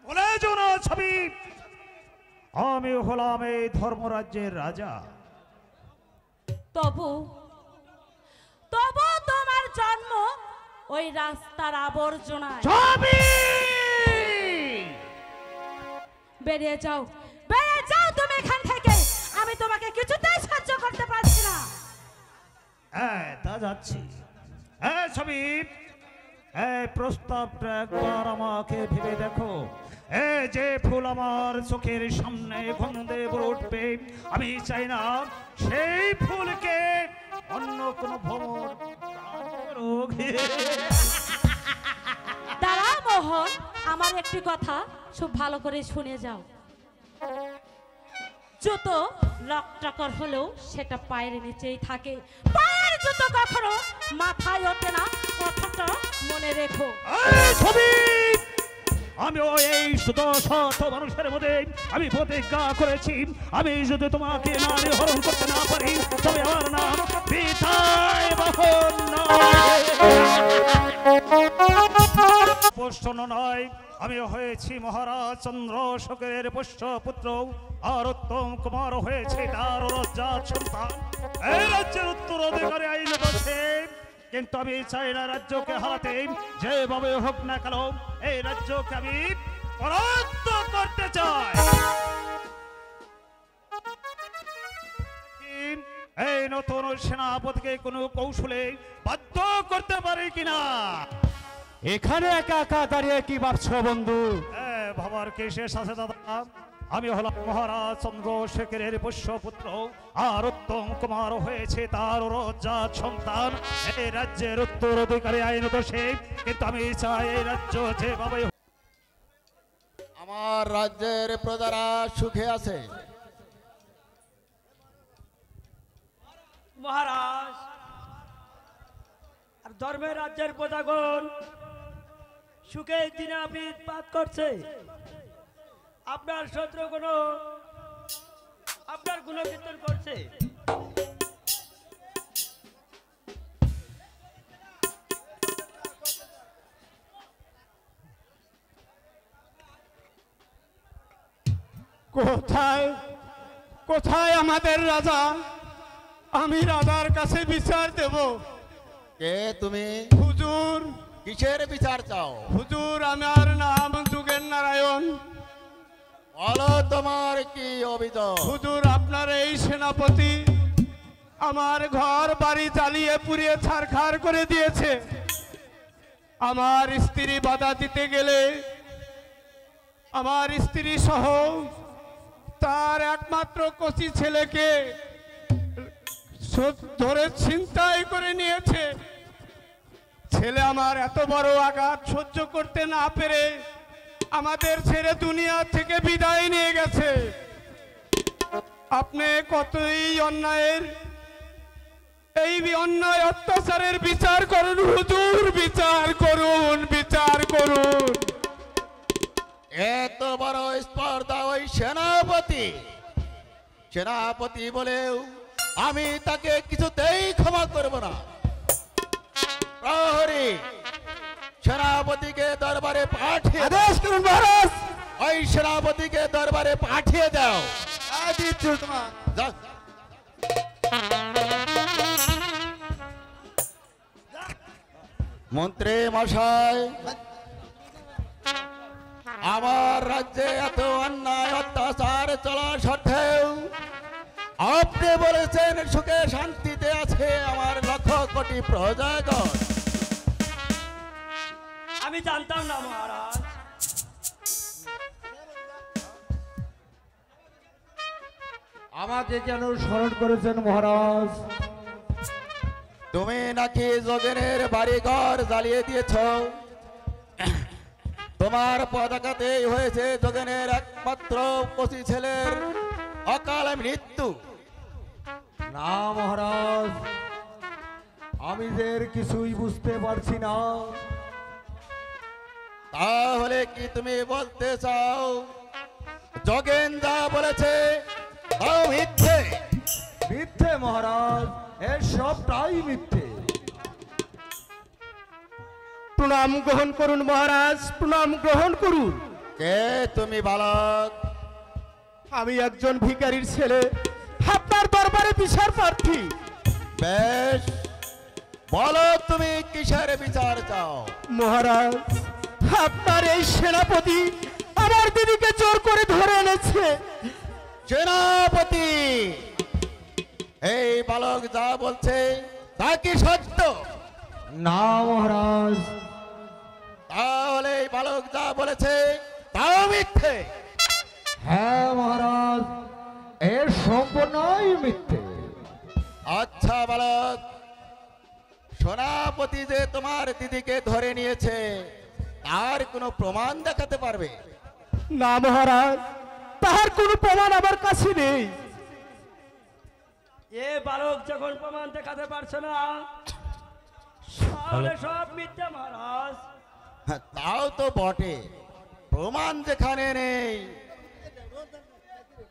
বলে যাও না ছবি, আমি হলাম এই ধর্মরাজ্যের রাজা। তবু তবু তোমার জন্ম ওই রাস্তার আবর্জনায়। ছবি বেরিয়ে যাও, বেরিয়ে যাও তুমি এখান থেকে। আমি তোমাকে কিছুতেই সহ্য করতে পারছি না। হ্যাঁ তা যাচ্ছি। হ্যাঁ ছবি, এই প্রস্তাবটা একবার আমাকে ভেবে দেখো। এই যে ফুল আমার চোখের সামনে গন্ধে ভরে উঠবে, আমি চাই না সেই ফুলকে অন্য কোনো ভ্রমণ। দাঁড়াও মোহন, আমার একটি কথা খুব ভালো করে শুনে যাও। জুতো লকটাকর হলেও সেটা পায়ের নিচেই থাকে, পায়ের জুতো কখনো মাথায় ওঠে না, কথাটা মনে রেখো। আমি এই শত মানুষের মধ্যে আমি প্রতিজ্ঞা করেছি, আমি যদি তোমাকে নারী হরণ করতে না পারি তবে আমার নাম পিতায় বাহন পোষণ নয়। আমি হয়েছি মহারাজ চন্দ্রশেখরের পুষ্যপুত্র, আর উত্তম কুমার হয়েছে তার রজ্জাত সন্তান। এই রাজ্যের উত্তরাধিকারী আইন বসে, কিন্তু আমি চাই না রাজ্যকে হারাতে। যেভাবে হোক না কেন এই রাজ্যকে আমি পরাস্ত করতে চাই। এই নতুন সেনাপতিকে কোনো কৌশলে বাধ্য করতে পারি কিনা? এখানে একা একা দাঁড়িয়ে কি ভাবছো বন্ধু? ভাবার কে শেষ আছে দাদা? আমি হলাম মহারাজ চন্দ্রশেখরের পুষ্যপুত্র, আর উত্তম কুমার হয়েছে তার রজ্জাত সন্তান। এই রাজ্যের উত্তরাধিকারী আইনত সে, কিন্তু আমি চাই এই রাজ্য যেভাবে আমার রাজ্যের প্রজারা সুখে আছে। মহারাজ আর ধর্মের রাজ্যের প্রজাগণ সুখে দিনাপিত পাত করছে। আপনার শত্রু কোনো আপনার গুণকীর্তন করছে। কোথায় কোথায় আমাদের রাজা? আমি রাজার কাছে বিচার দেব। কে তুমি? হুজুর। কিসের বিচার চাও? হুজুর, আমার নাম যোগেন নারায়ণ। বলো তোমার কি অভিযোগ? হুজুর, আপনার এই সেনাপতি আমার ঘর বাড়ি জ্বালিয়ে পুড়িয়ে ছারখার করে দিয়েছে। আমার স্ত্রী বাধা দিতে গেলে আমার স্ত্রী সহ তার একমাত্র কচি ছেলেকে ধরে ছিনতাই করে নিয়েছে। ছেলে আমার এত বড় আঘাত সহ্য করতে না পেরে আমাদের ছেড়ে দুনিয়া থেকে বিদায় নিয়ে গেছে। আপনি কতই এই অন্যায় অত্যাচারের বিচার করুন হুজুর, বিচার করুন, বিচার করুন। এত বড় স্পর্ধা ওই সেনাপতি বলেও আমি তাকে কিছুতেই ক্ষমা করব না। প্রহরী, সেনাপতিকে দরবারে পাঠিয়ে আদেশ করুন মহারাজ। ওই সেনাপতিকে দরবারে পাঠিয়ে দাও। মন্ত্রী মশাই, আমার রাজ্যে এত অন্যায় অত্যাচার চলা সত্ত্বেও আপনি বলেছেন সুখে শান্তিতে আছে আমার লক্ষ কোটি প্রজাগণ। আমি জানতাম না মহারাজ। আমাকে কেন স্মরণ করেছেন মহারাজ? তুমি নাকি যোগেনের বাড়িঘর জ্বালিয়ে দিয়েছ। তোমার পতাকাতেই হয়েছে যোগেনের একমাত্র কচি ছেলের অকাল মৃত্যু। না মহারাজ, আমি যে কিছুই বুঝতে পারছি না। তাহলে কি তুমি বলতে চাও যোগেন যা বলেছে মিথ্যে? মিথ্যে মহারাজ, এর সবটাই মিথ্যে। প্রণাম গ্রহণ করুন মহারাজ, প্রণাম গ্রহণ করুন। কে তুমি বালক? আমি একজন ভিখারির ছেলে, আপনার দরবারে বিচার প্রার্থী। বেশ, বলো তুমি কিসের বিচার চাও? মহারাজ, আপনার এই সেনাপতি আমার দিদিকে জোর করে ধরে এনেছে। সেনাপতি, এই বালক যা বলছে তা কি সত্য? না মহারাজ। তাহলে এই বালক যা বলেছে তাও মিথ্যে? হ্যাঁ মহারাজ, এর সম্পূর্ণই মিথ্যে। আচ্ছা বালক, সেনাপতি যে তোমার দিদিকে ধরে নিয়েছে তার কোনো প্রমাণ দেখাতে পারবে? না মহারাজ, তাহার কোনো প্রমাণ আমার কাছে নেই। এ বালক যখন প্রমাণ দেখাতে পারছে না, তাহলে সব মিথ্যা মহারাজ। হ্যাঁ, তাও তো বটে, প্রমাণ যেখানে নেই।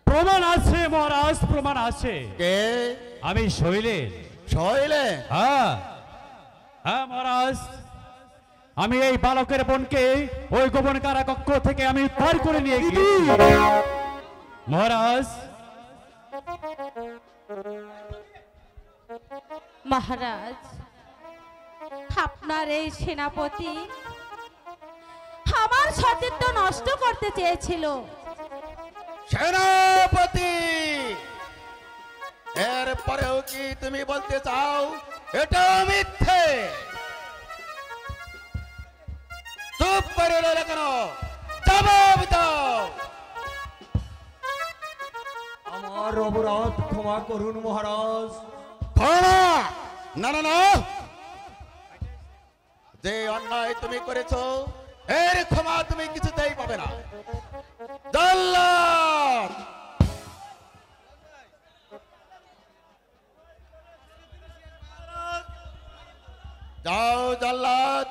প্রমাণ আছে মহারাজ, প্রমাণ আছে। কে? আমি শৈলেন। শৈলেন? হ্যাঁ হ্যাঁ মহারাজ, আমি এই বালকের বোনকে ওই গোপন কারাকক্ষ থেকে আমি উদ্ধার করে নিয়ে গিয়েছি মহারাজ। মহারাজ, আপনার এই সেনাপতি আমার সতীত্ব নষ্ট করতে চেয়েছিল। সেনাপতি, এরপরেও কি তুমি বলতে চাও এটা মিথ্যে? চুপ করে রইলে কেন? জবাব দাও। আমার অপরাধ ক্ষমা করুন মহারাজ। ক্ষমা? না না না, যে অন্যায় তুমি করেছো এর ক্ষমা তুমি কিছুতেই পাবে না। জল্লাদ, যাও জল্লাদ,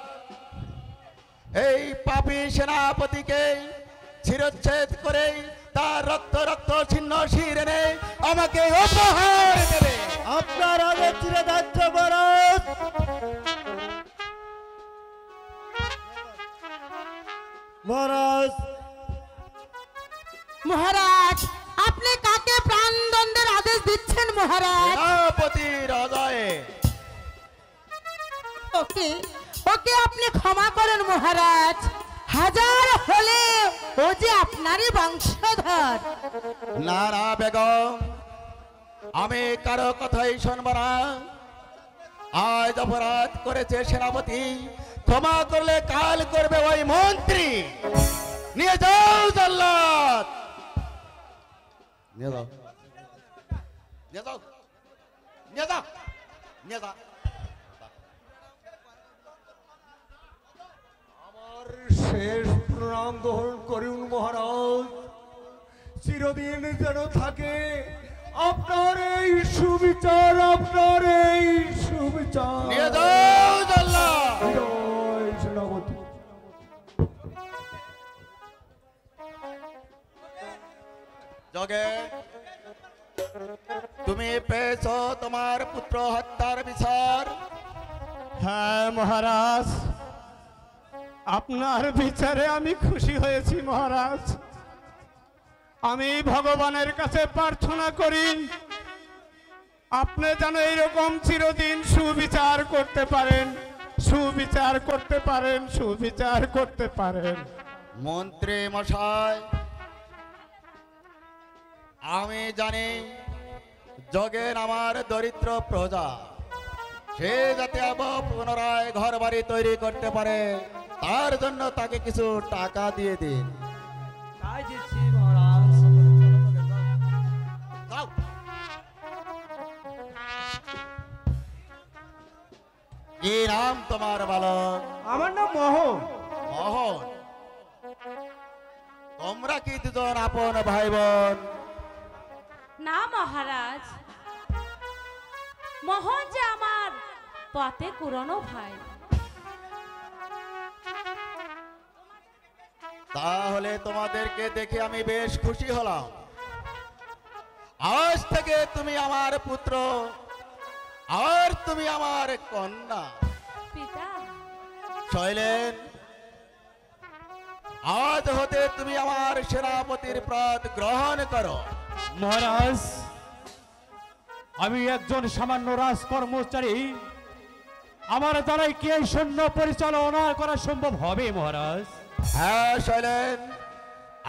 এই পাপী সেনাপতিকে শিরচ্ছেদ করে তার রক্ত রক্ত ছিন্ন শির এনে আমাকে উপহার দেবে। আপনার আগে চিরদার্থ মহারাজ। মহারাজ, মহারাজ, আপনি কাকে প্রাণদণ্ডের আদেশ দিচ্ছেন মহারাজ? সেনাপতি রাজায়। ওকে ওকে আপনি ক্ষমা করেন মহারাজ, হাজার হলে ও যে আপনারই বংশধর। না না বেগম, আমি কারো কথাই শুনব না। আজ অপরাধ করেছে সেনাপতি, ক্ষমা করলে কাল করবে ওই মন্ত্রী। নিয়ে যাও জল্লাদ, নিয়ে যাও, নিয়ে যাও, নিয়ে যাও, নিয়ে যাও। আমার শেষ প্রণাম গ্রহণ করুন মহারাজ। চিরদিন যেন থাকে আপনার এই সুবিচার, আপনার এই সুবিচার। নিয়ে যাও জল্লাদ। জয় সেনাপতি। জগে, তুমি পেয়েছো তোমার পুত্র হত্যার বিচার। হ্যাঁ মহারাজ, আপনার বিচারে আমি খুশি হয়েছি মহারাজ। আমি ভগবানের কাছে প্রার্থনা করি আপনি যেন এইরকম চিরদিন সুবিচার করতে পারেন, সুবিচার করতে পারেন, সুবিচার করতে পারেন। মন্ত্রী মশাই, আমি জানি জগের আমার দরিদ্র প্রজা, সে যাতে আবার পুনরায় ঘর বাড়ি তৈরি করতে পারে তার জন্য তাকে কিছু টাকা দিয়ে দিন। তাই দিচ্ছি মহারাজ। যাও। কি নাম তোমার বালক? আমার নাম মোহন। মোহন, তোমরা কি দুজন আপন ভাই বোন? না মহারাজ, মোহন যে আমার পথে কুরনো ভাই। তাহলে তোমাদেরকে দেখে আমি বেশ খুশি হলাম। আজ থেকে তুমি আমার পুত্র আর তুমি আমার কন্যা। পিতা, শৈলেন, আজ হতে তুমি আমার সেনাপতির পদ গ্রহণ করো। মহারাজ, আমি একজন সামান্য রাজকর্মচারী, আমার দ্বারাই কি এই সৈন্য পরিচালনা করা সম্ভব হবে মহারাজ? হ্যাঁ শৈলেন,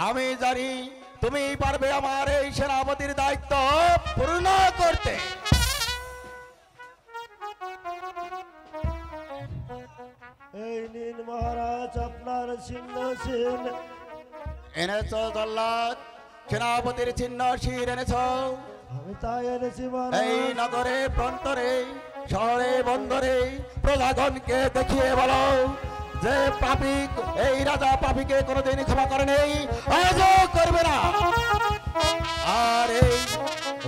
আমি জানি তুমি পারবে আমার এই সেনাপতির দায়িত্ব পূর্ণ করতে। এই নিন মহারাজ আপনার সিংহাসন। এনেছ জল্লাদ, সেনাপতির চিহ্ন শির এনেছ। আমি তাই এনেছি এই মহারাজ। নগরে প্রান্তরে শহরে বন্দরে প্রজাগণকে দেখিয়ে বলো যে পাপী, এই রাজা পাপীকে কোনোদিন ক্ষমা করে নেই, আজও করবে না। আর এই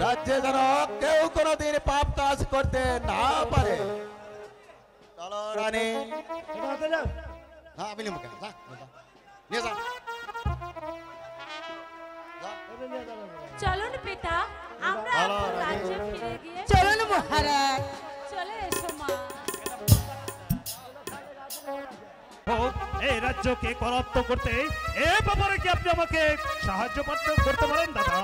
রাজ্যে যেন কেউ কোনোদিন পাপ কাজ করতে না পারে। চলো রানী। এটাতে যাও। না আমি নিয়ে যা, নিয়ে যা। এটা নিয়ে যাও মহারাজ। চলুন পিতা, আমরা চলো, এখন রানী। রাজ্যে ফিরে গিয়ে চলুন মহারাজ। চলে এসো মা। হোক এই রাজ্যকে করাপ্ত করতে, এ ব্যাপারে কি আপনি আমাকে সাহায্য করতে পারেন দাদা?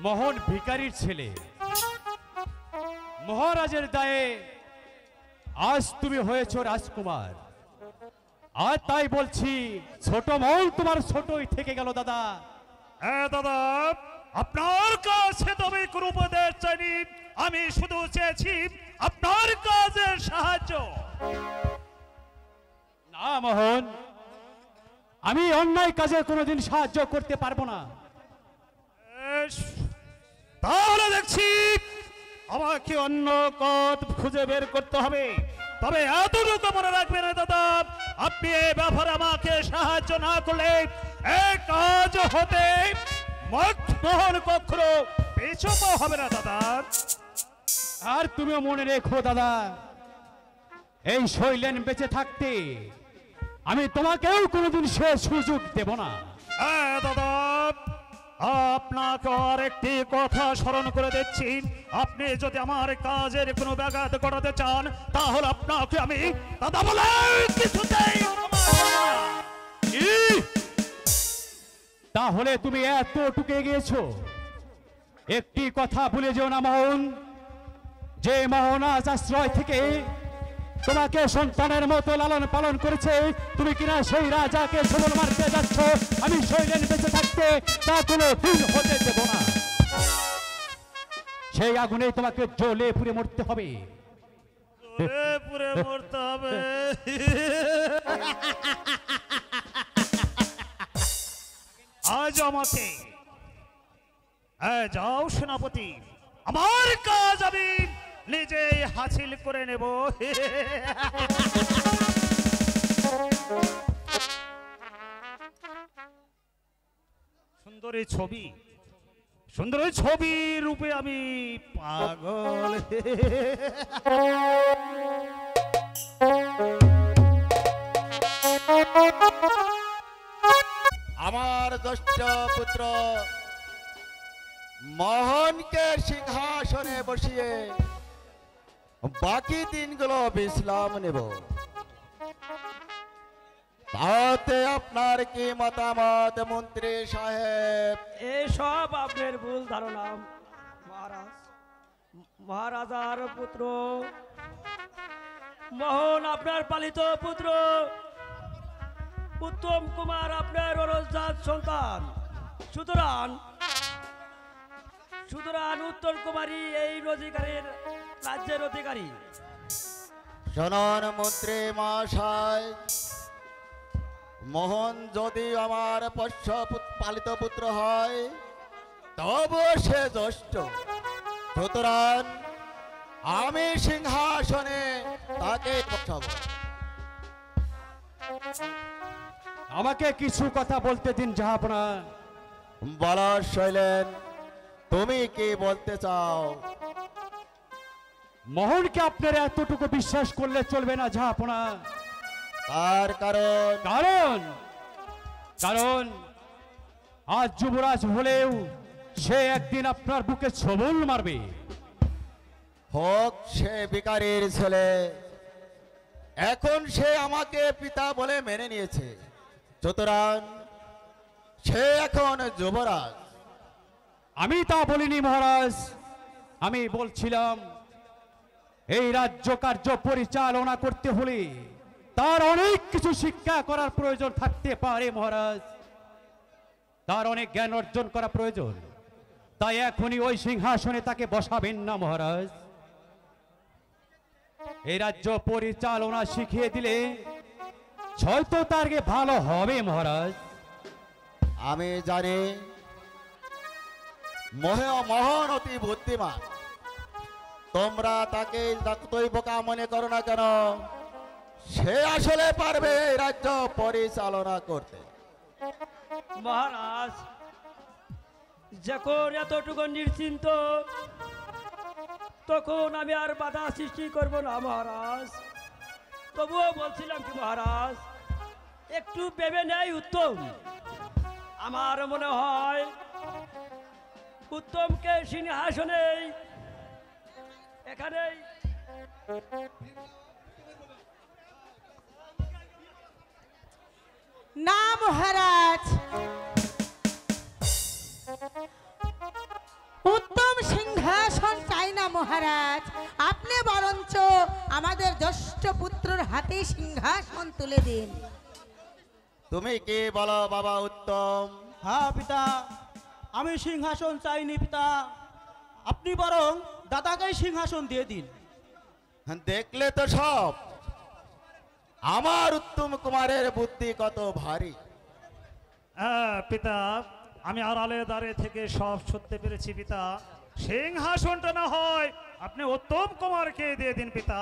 মোহন ভিখারির ছেলে, মহারাজের দায়ে আজ তুমি হয়েছ রাজকুমার। আর তাই বলছি, ছোট মন তোমার ছোটই থেকে গেল দাদা। হ্যাঁ দাদা, আপনার কাছে তবে কোনো উপদেশ চাইনি, আমি শুধু চেয়েছি আপনার কাজের সাহায্য। না মোহন, আমি অন্যায় কাজে কোনোদিন সাহায্য করতে পারবো না। বেশ, তাহলে দেখছি আমাকে অন্য পথ খুঁজে বের করতে হবে। তবে এতটুকু মনে রাখবেন দাদা, আপনি এই ব্যাপারে আমাকে সাহায্য না করলে এই কাজ হতে মোহন কখনো পিছু পা হবে না দাদা। আর তুমিও মনে রেখো দাদা, এই শৈলেন বেঁচে থাকতে আমি তোমাকেও কোনোদিন সে সুযোগ দেব না। হ্যাঁ দাদা, আপনাকে আর একটি কথা স্মরণ করে দিচ্ছি, আপনি যদি আমার কাজের কোনো ব্যাঘাত ঘটাতে চান তাহলে আপনাকে আমি দাদা বলে কিছুতেই ক্ষমা করব না। কি? তাহলে তুমি এতটুকু গিয়েছো? একটি কথা ভুলে যেও না মোহন, যে মোহন আজ আশ্রয় থেকে তোমাকে সন্তানের মতো লালন পালন করেছে, তুমি কিনা সেই রাজাকে সবল মারতে যাচ্ছ। আমি শৈলেন বেঁচে থাকতে তা কোনো দিন হতে দেব না। সেই আগুনে তোমাকে জ্বলে পুড়ে মরতে হবে। পুরে পুরে মরতে হবে। আজ আমাকে যাও সেনাপতি, আমার কাজ আমি নিজেই হাসিল করে নেব। সুন্দরী ছবি, সুন্দরী ছবি রূপে আমি পাগল। আমার জ্যেষ্ঠ পুত্র মোহনকে সিংহাসনে বসিয়ে বাকি দিনগুলো বিশ্রাম নেব। তাতে আপনার কি মতামত মন্ত্রী সাহেব? এসব আপনার ভুল ধারণা মহারাজ। মহারাজার পুত্র মোহন আপনার পালিত পুত্র, উত্তম কুমার আপনার অরজাত সন্তান। সুতরাং উত্তম কুমারী এই অধিকারীর রাজ্যের অধিকারী। শোনন মন্ত্রী মহাশয়, মোহন যদি আমার পোষ্য পালিত পুত্র হয় তবু সে জ্যেষ্ঠ, সুতরাং আমি সিংহাসনে তাকে বসাবো। আমাকে কিছু কথা বলতে দিন জাহাপনা। বলো শৈলেন, তুমি কি বলতে চাও? মোহনকে আপনারা এতটুকু বিশ্বাস করলে চলবে না জাহাপনা। তার কারণ? কারণ কারণ আজ যুবরাজ হলেও সে একদিন আপনার বুকে ছবল মারবে। হোক সে ভিখারির ছেলে, এখন সে আমাকে পিতা বলে মেনে নিয়েছে, সুতরাং সে এখন যুবরাজ। আমি তা বলিনি মহারাজ, আমি বলছিলাম এই রাজ্য কার্য পরিচালনা করতে হলে তার অনেক কিছু শিক্ষা করার প্রয়োজন থাকতে পারে মহারাজ, তার অনেক জ্ঞান অর্জন করা প্রয়োজন। তাই এখনই ওই সিংহাসনে তাকে বসাবেন না মহারাজ। এই রাজ্য পরিচালনা শিখিয়ে দিলে হয়তো তার ভালো হবে মহারাজ। আমি জানি মহান অতি বুদ্ধিমান, তোমরা তাকে যতই বোকা মনে করো না কেন, সে আসলে পারবে এই রাজ্য পরিচালনা করতে। মহারাজ, যখন এতটুকু নিশ্চিন্ত, তখন আমি আর বাধা সৃষ্টি করব না মহারাজ। তবুও বলছিলাম কি মহারাজ, একটু ভেবে নেয় উত্তম। আমার মনে হয় উত্তমকে সিংহাসনে এখানেই না মহারাজ, উত্তম সিংহাসন চাই না মহারাজ। আপনি বরঞ্চ আমাদের জ্যেষ্ঠ পুত্রর হাতে সিংহাসন তুলে দিন। তুমি কি বলো বাবা উত্তম? হ্যাঁ পিতা, আমি সিংহাসন চাইনি পিতা, আপনি বরং দাদাকেই সিংহাসন দিয়ে দিন। দেখলে তো সব, আমার উত্তম কুমারের বুদ্ধি কত ভারী। হ্যাঁ পিতা, আমি আড়ালে দাঁড়িয়ে থেকে সব শুনতে পেরেছি পিতা। সিংহাসনটা না হয় আপনি উত্তম কুমারকে দিয়ে দিন পিতা।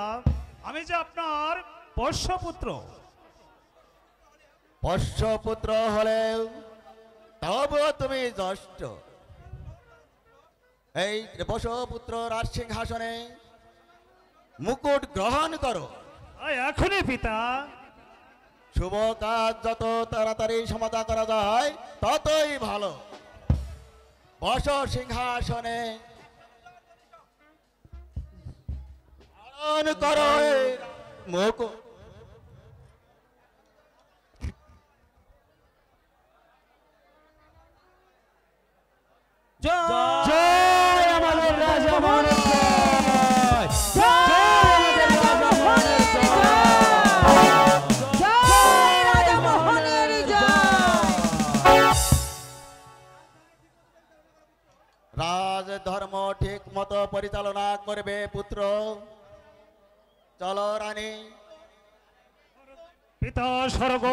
আমি যে আপনার পোষ্যপুত্র। পোষ্যপুত্র হলেও তবুও তুমি জ্যেষ্ঠ। এই পোষ্যপুত্র রাজ সিংহাসনে মুকুট গ্রহণ করো এখনই পিতা। শুভ কাজ যত তাড়াতাড়ি সমাধা করা যায় ততই ভালো। বস সিংহাসনে, ধারণ করো এই মুকুট। জয় আমাদের রাজা মহারাজ, জয় আমাদের রাজা মহারাজ, জয় রাজা মোহনের জয়। রাজ ধর্ম ঠিক মতো পরিচালনা করবে পুত্র। চলো রানী। পিতা স্বর্গ,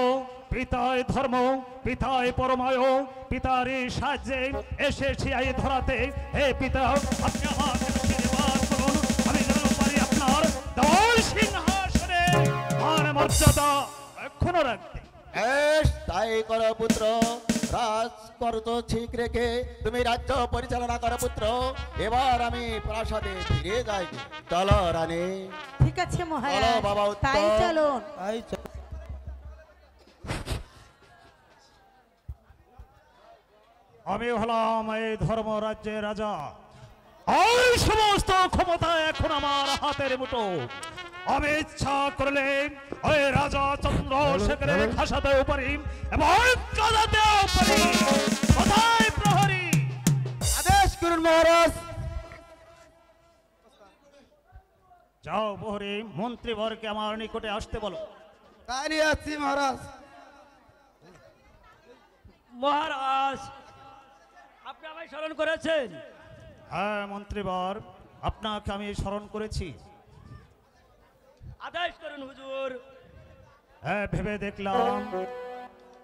পিতায় ধর্ম, পিতায় পরমায়, পিতারই সাহায্যে এসেছি এই ধরাতে। হে পিতা, আপনি আমাকে আশীর্বাদ করুন, আমি যেন পারি আপনার দল সিংহাসনে মান মর্যাদা এখনো রাখতে। বেশ, তাই করো পুত্র। রাজ কর্ত ঠিক রেখে তুমি রাজ্য পরিচালনা করো পুত্র। এবার আমি প্রাসাদে ফিরে যাই। চলো রানী। ঠিক আছে চলো মহারাজ, বাবা উত্তম। তাই চলুন। আমি হলাম এই ধর্ম রাজ্যের রাজা। আর সমস্ত ক্ষমতা এখন আমার হাতের মুঠো। আমি ইচ্ছা করলে ওই রাজা চন্দ্রশেখরের খাসাতেও পারি এবং কাঁদাতেও পারি। কোথায় প্রহরী? আদেশ করুন মহারাজ। যাও প্রহরী, মন্ত্রীবরকে আমার নিকটে আসতে বলো। তাই নিয়ে আসছি মহারাজ। মহারাজ, আপনি আমায় স্মরণ করেছেন। হ্যাঁ মন্ত্রীবর, আপনাকে আমি স্মরণ করেছি। আদেশ করুন হুজুর। হ্যাঁ, ভেবে দেখলাম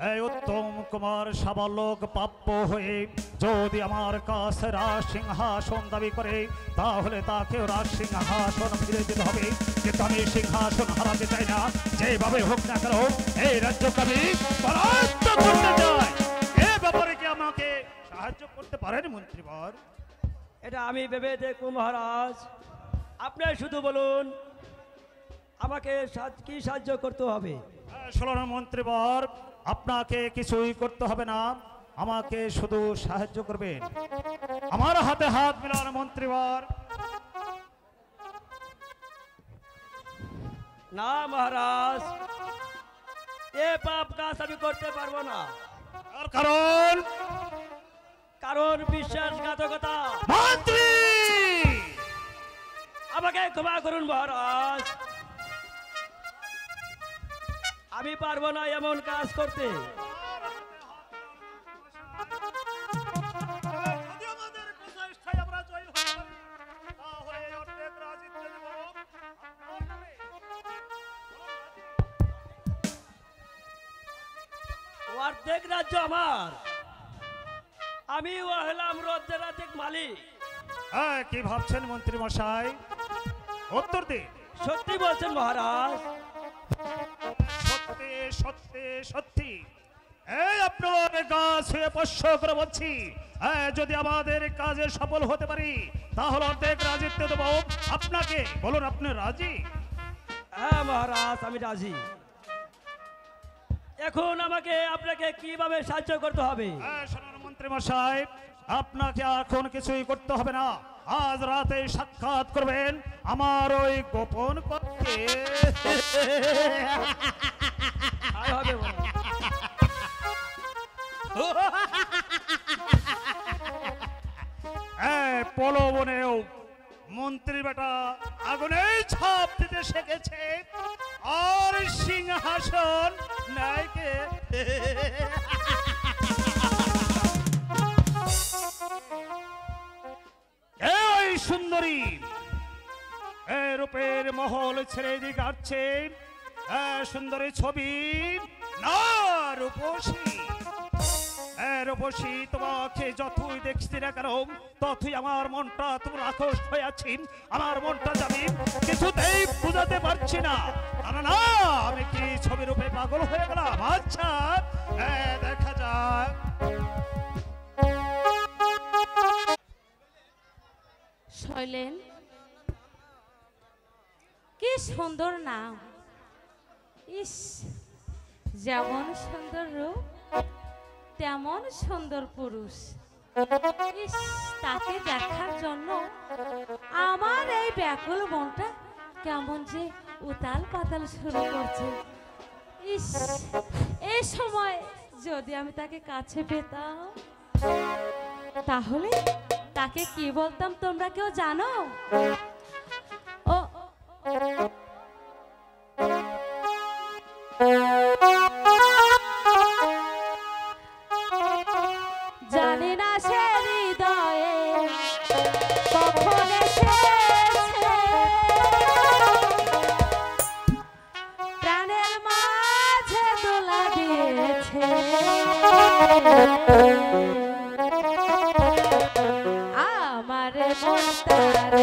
এই উত্তম কুমার সাবালক প্রাপ্য হয়ে যদি আমার কাছে রাজ সিংহাসন দাবি করে, তাহলে তাকেও রাজ সিংহাসন ফিরে যেতে হবে। কিন্তু আমি সিংহাসন হারাতে চাই না, যেভাবে হোক না কেন এই রাজ্যকে আমি পরাস্ত করতে চাই। এ ব্যাপারে কি আমাকে সাহায্য করতে পারেন মন্ত্রীবর? এটা আমি ভেবে দেখব মহারাজ। আপনি শুধু বলুন আমাকে কি সাহায্য করতে হবে। শোনো মন্ত্রীবর, আপনাকে কিছুই করতে হবে না, আমাকে শুধু সাহায্য করবেন। আমার হাতে হাত মিলান মন্ত্রীবর। না মহারাজ, এ পাপ কাজ আমি করতে পারবো না। আর কারণ কারণ বিশ্বাসঘাতকতা। মন্ত্রী আমাকে ক্ষমা করুন মহারাজ, আমি পারবো না এমন কাজ করতে। যদি আমাদের প্রচেষ্টায় আমরা জয়ী হতে পারি, তাহলে এই অর্ধেক রাজিত্ব দেব আপনার নামে। অর্ধেক রাজ্য আমার, আমি হলাম রাজ্যের মালিক। হ্যাঁ, কি ভাবছেন মন্ত্রী মশাই? উত্তর দিন। সত্যি বলছেন মহারাজ? সত্যি সত্যি সত্যি এই আপনার গাছ হয়ে পোষ্য করে বলছি, যদি আমাদের কাজে সফল হতে পারি তাহলে অর্ধেক রাজিত্ব দেব আপনাকে। বলুন, আপনি রাজি? হ্যাঁ মহারাজ, আমি রাজি। এখন আমাকে আপনাকে কিভাবে সাহায্য করতে হবে? শুনুন মন্ত্রী মশাই, আপনাকে এখন কিছুই করতে হবে না। আজ রাতে সাক্ষাৎ করবেন আমার ওই গোপন কক্ষে। তাই হবে মহারাজ। পলবনেও মন্ত্রী বেটা আগুনে ছাপ দিতে শিখেছে, আর সিংহাসন নাইকে। এই সুন্দরী রূপের মহল ছেড়ে দিকে আসছে, সুন্দরী ছবি না রূপসী। রূপসী, তোমাকে যতই দেখছি না কেন ততই আমার মনটা তোমার আকর্ষ হয়ে আছি। আমার মনটা যাবি কিছুতেই বুঝাতে পারছি না। না না, আমি কি ছবি রূপে পাগল হয়ে গেলাম? আচ্ছা, দেখা যাক। শৈলেন, কি সুন্দর নাম! ইস, যেমন সুন্দর রূপ তেমন সুন্দর পুরুষ। ইস, তাকে দেখার জন্য আমার এই ব্যাকুল মনটা কেমন যে উতাল পাতাল শুরু করছে। ইস, এই সময় যদি আমি তাকে কাছে পেতাম, তাহলে তাকে কি বলতাম তোমরা কেউ জানো? ও জানি না সে হৃদয়ে কখন এসেছে, প্রাণের মাঝে দোলা দিয়েছে। আমার মনটার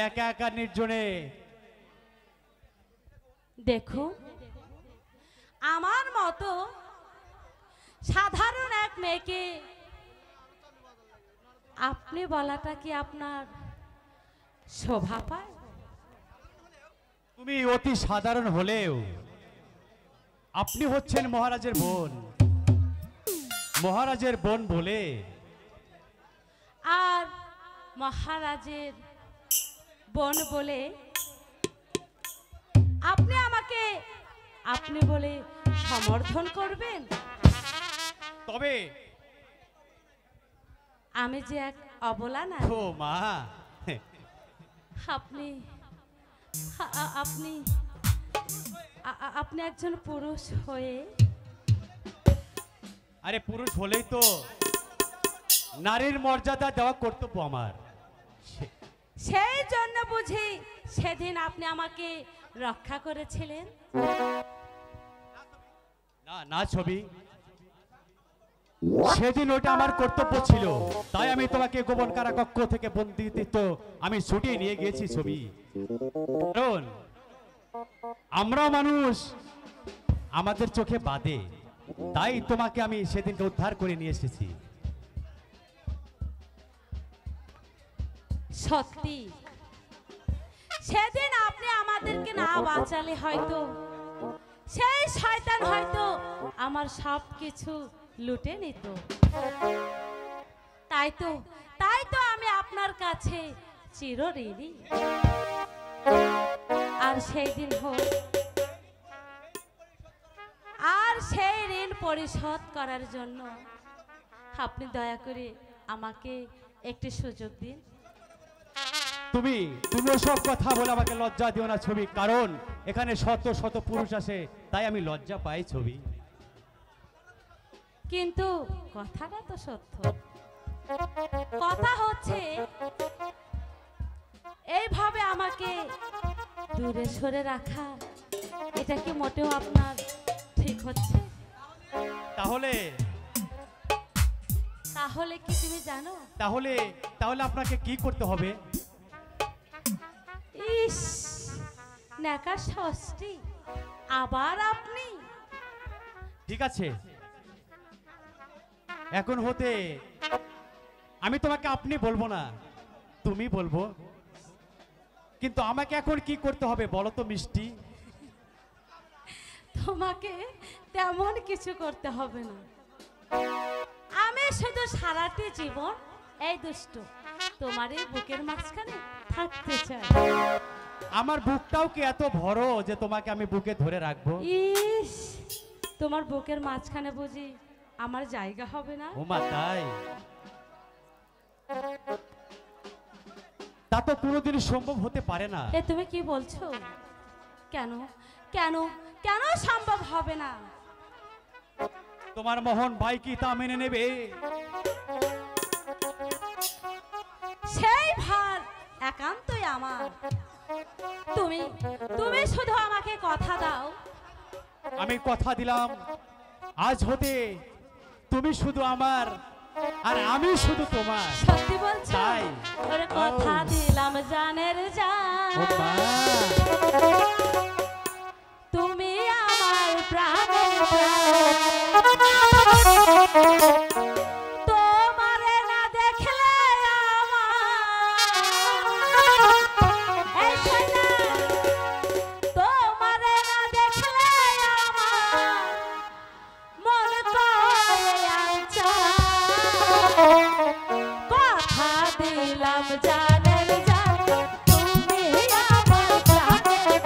একা একা নির্জনে। দেখো, আমার মতো সাধারণ এক মেয়েকে আপনি বলাটা কি আপনার শোভা পায়? তুমি অতি সাধারণ হলেও আপনি হচ্ছেন মহারাজের বোন। মহারাজের বোন বলে আর মহারাজের বোন বলে আপনি আমাকে আপনি বলে সমর্থন করবেন? তবে আমি যে এক অবলা না। ও মা, আপনি আপনি আপনি একজন পুরুষ হয়ে। আরে পুরুষ হলেই তো নারীর মর্যাদা দেওয়া কর্তব্য আমার। সেই জন্য বুঝি সেদিন আপনি আমাকে রক্ষা করেছিলেন। না না ছবি, সেদিন ওটা আমার কর্তব্য ছিল, তাই আমি তোমাকে গোপন কারাকক্ষ থেকে বন্দিত্ব আমি ছুটিয়ে নিয়ে গিয়েছি ছবি। কারণ আমরা মানুষ, আমাদের চোখে বাদে, তাই তোমাকে আমি সেদিনকে উদ্ধার করে নিয়ে এসেছি। সত্যি সেদিন আপনি আমাদেরকে না বাঁচালে হয়তো সেই শয়তান হয়তো আমার সব কিছু লুটে নিত। তাই তো আমি আপনার কাছে চিরঋণী। আর সেই দিন হোক, আর সেই ঋণ পরিশোধ করার জন্য আপনি দয়া করে আমাকে একটি সুযোগ দিন। তুমি সব কথা বলে আমাকে লজ্জা দিও না ছবি, কারণ এখানে শত শত পুরুষ আছে, তাই আমি লজ্জা পাই ছবি। কিন্তু কথাটা তো সত্য। কথা হচ্ছে এইভাবে আমাকে দূরে সরে রাখা, এটা কি মোটেও আপনার ঠিক হচ্ছে? তাহলে তাহলে কি তুমি জানো? তাহলে আপনাকে কি করতে হবে? ইস, নেকা ষষ্ঠী, আবার আপনি? ঠিক আছে, এখন হতে আমি তোমাকে আপনি বলবো না, তুমি বলবো। কিন্তু আমাকে এখন কি করতে হবে বলো তো মিষ্টি? তোমাকে তেমন কিছু করতে হবে না। আমি শুধু সারাটি জীবন এই দুষ্ট তোমার এই বুকের মাঝখানে থাকতে চাই। আমার বুকটাও কি এত বড় যে তোমাকে আমি বুকে ধরে রাখবো? ইস, তোমার বুকের মাঝখানে বুঝি আমার জায়গা হবে না? ও মা, তাই? তা তো কোনোদিন সম্ভব হতে পারে না। এ তুমি কি বলছো? কেন কেন কেন সম্ভব হবে না? তোমার মোহন ভাই কি তা মেনে নেবে? সেই ভার একান্তই আমার। তুমি তুমি শুধু আমাকে কথা দাও। আমি কথা দিলাম, আজ হতে তুমি শুধু আমার আর আমি শুধু তোমার। সত্যি বলছো? তাই। ওরে কথা দিলাম জানের জান, ও মা, তুমি আমার প্রাণের প্রাণ। তোমারে না দেখলে এই শোনা, তোমারে না দেখলে আমার মন করে আনচান। কথা দিলাম জানের জান, তুমি আমার প্রাণের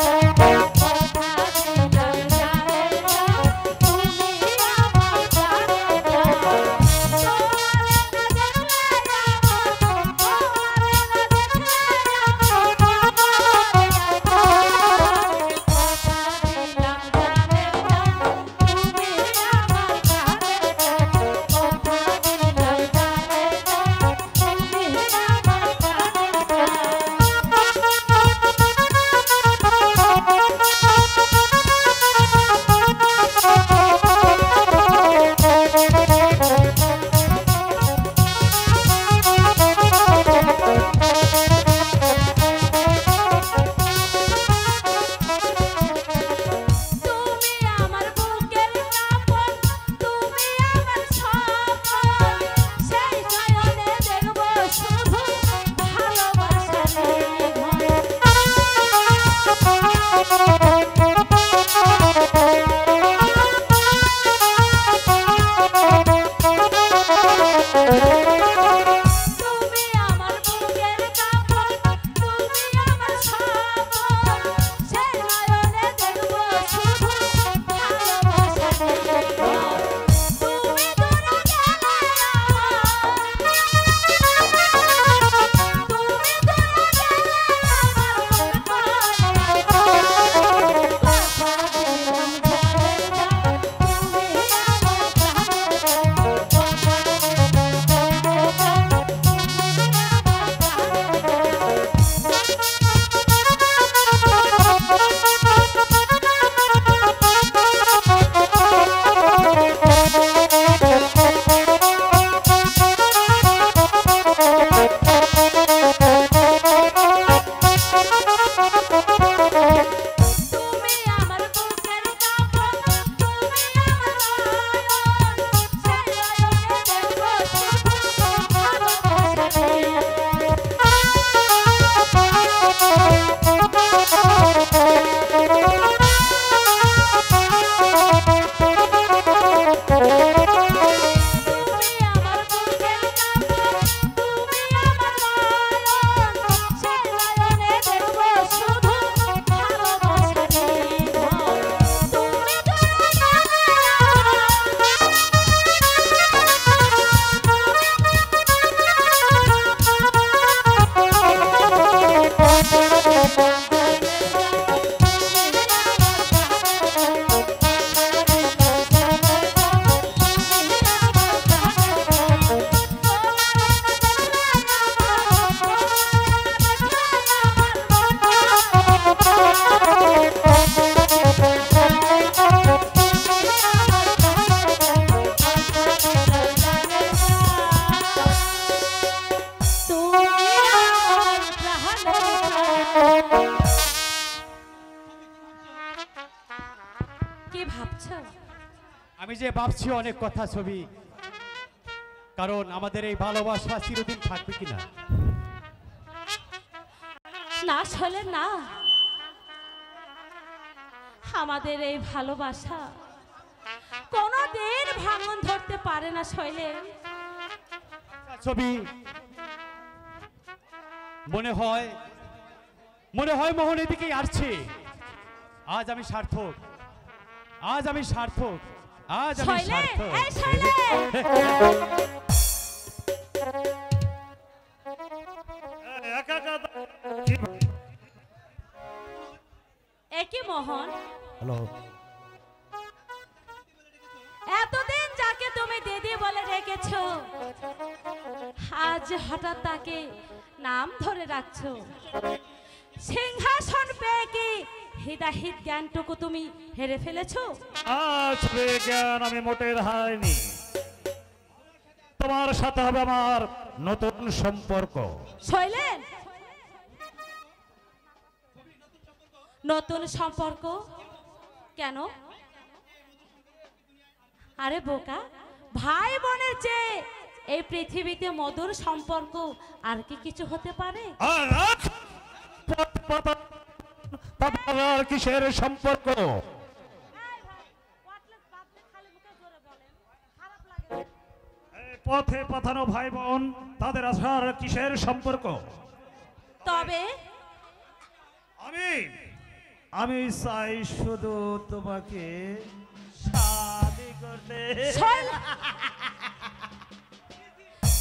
আমি যে ভাবছি অনেক কথা ছবি, কারণ আমাদের এই ভালোবাসা চিরদিন থাকবে কিনা। না চলে না, আমাদের এই ভালোবাসা কোনোদিন ভাঙন ধরতে পারে না শৈলে। ছবি মনে হয় মোহন এদিকেই আসছে। আজ আমি সার্থক, আজ আমি সার্থক, আজ আমি সার্থক। একই মোহন, হ্যালো, এতদিন যাকে তুমি দিদি বলে রেখেছো, আজ হঠাৎ তাকে নাম ধরে রাখছো। সিংহাসন পেয়ে কি হিদাহিত জ্ঞানটুকু তুমি হেরে ফেলেছো? আজ জ্ঞান আমি মোটের হারাইনি। তোমার সাথে হবে আমার নতুন সম্পর্ক। শৈলেন, নতুন সম্পর্ক কেন? আরে বোকা, ভাই বোনের চেয়ে এই পৃথিবীতে মধুর সম্পর্ক আর কি কিছু হতে পারে? আর কিসের সম্পর্ক? পথে পাঠানো ভাই বোন, তাদের আসার কিসের সম্পর্ক? তবে আমি চাই শুধু তোমাকে শাদি করতে।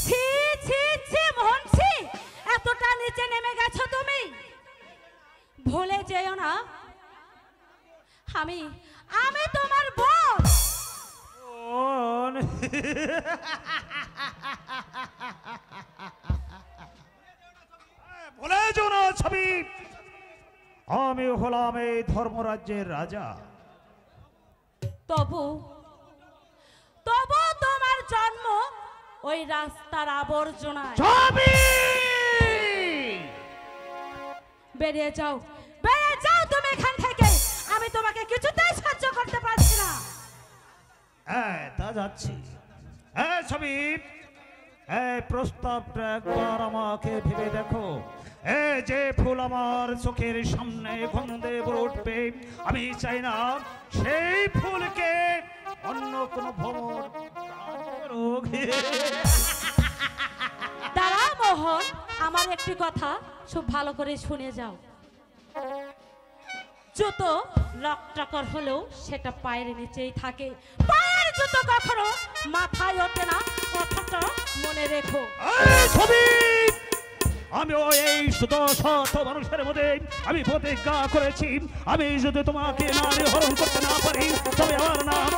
ছি ছি ছি মোহন, ছি, এতটা নিচে নেমে গেছো তুমি। ভুলে যেও না আমি তোমার বোন। ভুলে যেও না ছবি, আমি হলাম এই ধর্মরাজ্যের রাজা। তবু তোমার জন্ম ওই রাস্তার আবর্জনায়। বেরিয়ে যাও তুমি এখান থেকে। আমি তোমাকে কিছুতেই সহ্য করতে পারছি না। হ্যাঁ, তা যাচ্ছি। হ্যাঁ ছবি, এই প্রস্তাবটা একবার আমাকে ভেবে দেখো। যে ফুল আমার চোখের সামনে গন্ধে ভরে উঠবে, আমি চাই না সেই ফুলকে অন্য কোনো ভ্রমণ। দাঁড়াও মোহন, আমার একটি কথা খুব ভালো করে শুনে যাও। জুতো লকটাকর হলেও সেটা পায়ের নিচেই থাকে, পায়ের জুতো কখনো মাথায় ওঠে না, কথাটা মনে রেখো। আমি এই শত মানুষের মধ্যে আমি প্রতিজ্ঞা করেছি, আমি যদি তোমাকে নারী হরণ করতে না পারি তবে আমার নাম